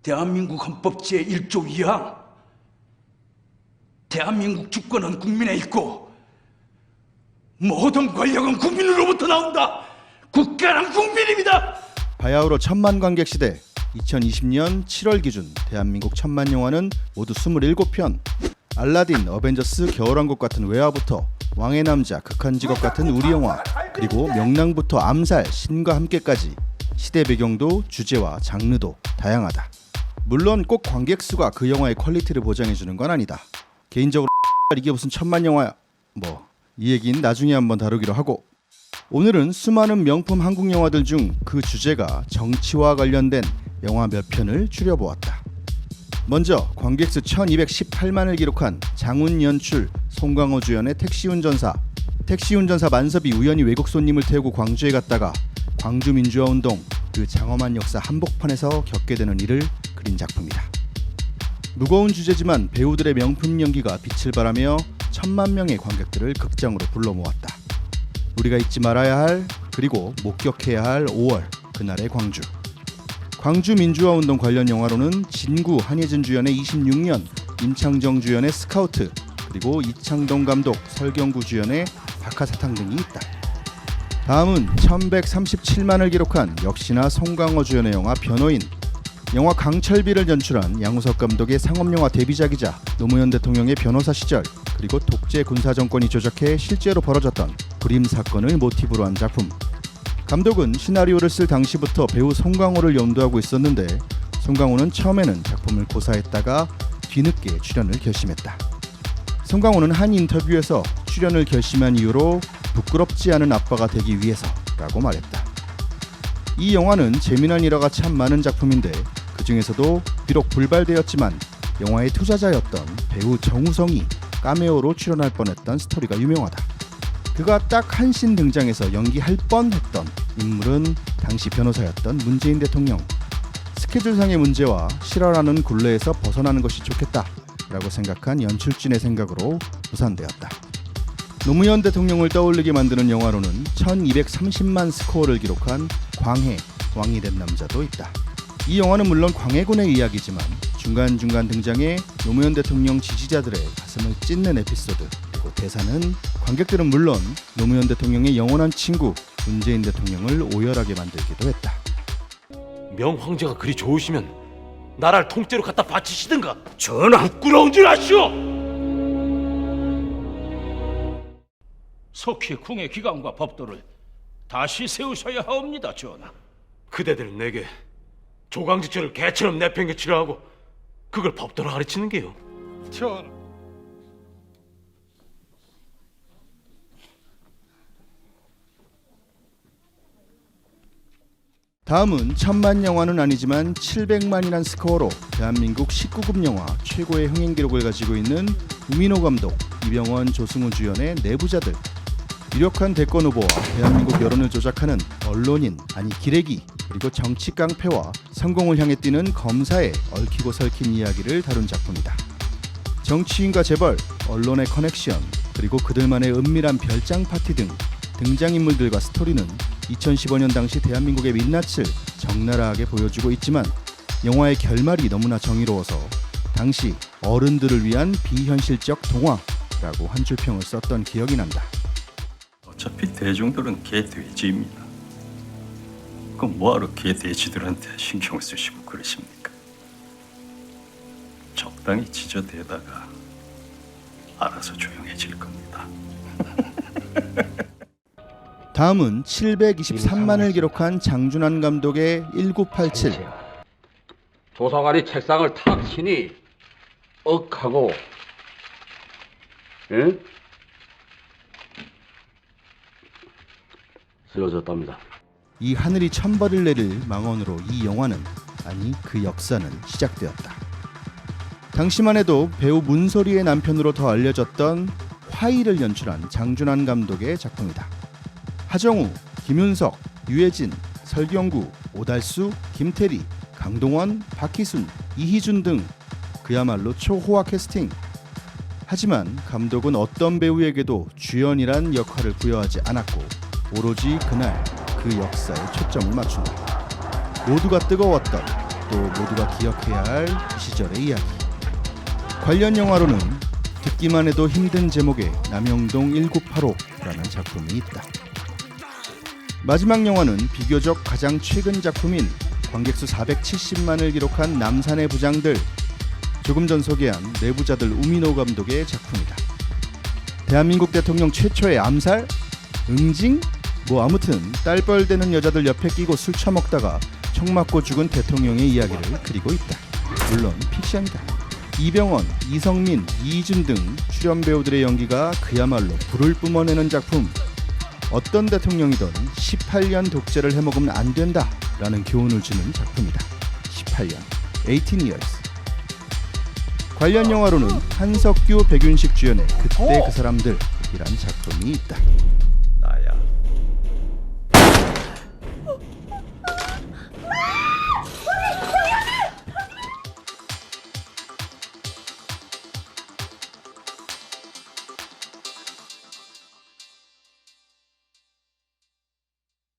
대한민국 헌법 제1조 2항 대한민국 주권은 국민에 있고 모든 권력은 국민으로부터 나온다. 국가는 국민입니다. 바야흐로 천만 관객 시대 2020년 7월 기준 대한민국 천만 영화는 모두 27편. 알라딘, 어벤져스, 겨울왕국 같은 외화부터 왕의 남자, 극한 직업 같은 우리 영화, 그리고 명랑부터 암살, 신과 함께까지 시대 배경도 주제와 장르도 다양하다. 물론 꼭 관객 수가 그 영화의 퀄리티를 보장해주는 건 아니다. 개인적으로 이게 무슨 천만 영화야? 이 얘기는 나중에 한번 다루기로 하고, 오늘은 수많은 명품 한국 영화들 중 그 주제가 정치와 관련된 영화 몇 편을 추려보았다. 먼저 관객수 1218만을 기록한 장훈 연출, 송강호 주연의 택시운전사. 택시운전사 만섭이 우연히 외국 손님을 태우고 광주에 갔다가 광주 민주화운동, 그 장엄한 역사 한복판에서 겪게 되는 일을 그린 작품이다. 무거운 주제지만 배우들의 명품 연기가 빛을 발하며 천만 명의 관객들을 극장으로 불러 모았다. 우리가 잊지 말아야 할, 그리고 목격해야 할 5월, 그날의 광주. 광주 민주화운동 관련 영화로는 진구, 한예진 주연의 26년, 임창정 주연의 스카우트, 그리고 이창동 감독, 설경구 주연의 박하사탕 등이 있다. 다음은 1137만을 기록한 역시나 송강호 주연의 영화 변호인. 영화 강철비를 연출한 양우석 감독의 상업영화 데뷔작이자 노무현 대통령의 변호사 시절, 그리고 독재 군사정권이 조작해 실제로 벌어졌던 불임 사건을 모티브로 한 작품. 감독은 시나리오를 쓸 당시부터 배우 송강호를 염두하고 있었는데, 송강호는 처음에는 작품을 고사했다가 뒤늦게 출연을 결심했다. 송강호는 한 인터뷰에서 출연을 결심한 이유로 부끄럽지 않은 아빠가 되기 위해서라고 말했다. 이 영화는 재미난 일화가 참 많은 작품인데, 그 중에서도 비록 불발되었지만 영화의 투자자였던 배우 정우성이 카메오로 출연할 뻔했던 스토리가 유명하다. 그가 딱 한 씬 등장해서 연기할 뻔했던 인물은 당시 변호사였던 문재인 대통령. 스케줄상의 문제와 실화라는 굴레에서 벗어나는 것이 좋겠다라고 생각한 연출진의 생각으로 무산되었다. 노무현 대통령을 떠올리게 만드는 영화로는 1230만 스코어를 기록한 광해, 왕이 된 남자도 있다. 이 영화는 물론 광해군의 이야기지만 중간중간 등장해 노무현 대통령 지지자들의 가슴을 찢는 에피소드, 그리고 대사는 관객들은 물론 노무현 대통령의 영원한 친구 문재인 대통령을 오열하게 만들기도 했다. 명황제가 그리 좋으시면 나라를 통째로 갖다 바치시든가. 전하, 부끄러운 줄 아시오. 속히 궁의 기강과 법도를 다시 세우셔야 하옵니다, 전하. 그대들은 내게 조강지처를 개처럼 내팽개치려 하고 그걸 법도로 가르치는 게요. 전하. 다음은 천만 영화는 아니지만 700만이란 스코어로 대한민국 19금 영화 최고의 흥행 기록을 가지고 있는 우민호 감독, 이병헌, 조승우 주연의 내부자들. 유력한 대권 후보와 대한민국 여론을 조작하는 언론인, 아니 기레기, 그리고 정치 깡패와 성공을 향해 뛰는 검사의 얽히고 설킨 이야기를 다룬 작품이다. 정치인과 재벌, 언론의 커넥션, 그리고 그들만의 은밀한 별장 파티 등 등장인물들과 스토리는 2015년 당시 대한민국의 민낯을 적나라하게 보여주고 있지만, 영화의 결말이 너무나 정의로워서 당시 어른들을 위한 비현실적 동화라고 한 줄 평을 썼던 기억이 난다. 어차피 대중들은 개돼지입니다. 그럼 뭐하러 개돼지들한테 신경을 쓰시고 그러십니까? 적당히 지저대다가 알아서 조용해질 겁니다. 다음은 723만을 기록한 장준환 감독의 1987. 조사관이 책상을 탁 치니 억하고, 예? 쓰러졌답니다. 이 하늘이 천벌을 내릴 망언으로 이 영화는, 아니 그 역사는 시작되었다. 당시만 해도 배우 문소리의 남편으로 더 알려졌던 화이를 연출한 장준환 감독의 작품이다. 하정우, 김윤석, 유해진, 설경구, 오달수, 김태리, 강동원, 박희순, 이희준 등 그야말로 초호화 캐스팅. 하지만 감독은 어떤 배우에게도 주연이란 역할을 부여하지 않았고 오로지 그날 그 역사에 초점을 맞춘다. 모두가 뜨거웠던 또 모두가 기억해야 할 이 시절의 이야기. 관련 영화로는 듣기만 해도 힘든 제목의 남영동 1985라는 작품이 있다. 마지막 영화는 비교적 가장 최근 작품인 관객수 470만을 기록한 남산의 부장들. 조금 전 소개한 내부자들 우민호 감독의 작품이다. 대한민국 대통령 최초의 암살? 응징? 뭐 아무튼 딸뻘되는 여자들 옆에 끼고 술 처먹다가 총 맞고 죽은 대통령의 이야기를 그리고 있다. 물론 픽션이다. 이병헌, 이성민, 이희준 등 출연 배우들의 연기가 그야말로 불을 뿜어내는 작품. 어떤 대통령이든 18년 독재를 해먹으면 안 된다 라는 교훈을 주는 작품이다. 18년, 18 years. 관련 영화로는 한석규, 백윤식 주연의 그때 그 사람들이란 작품이 있다. 나야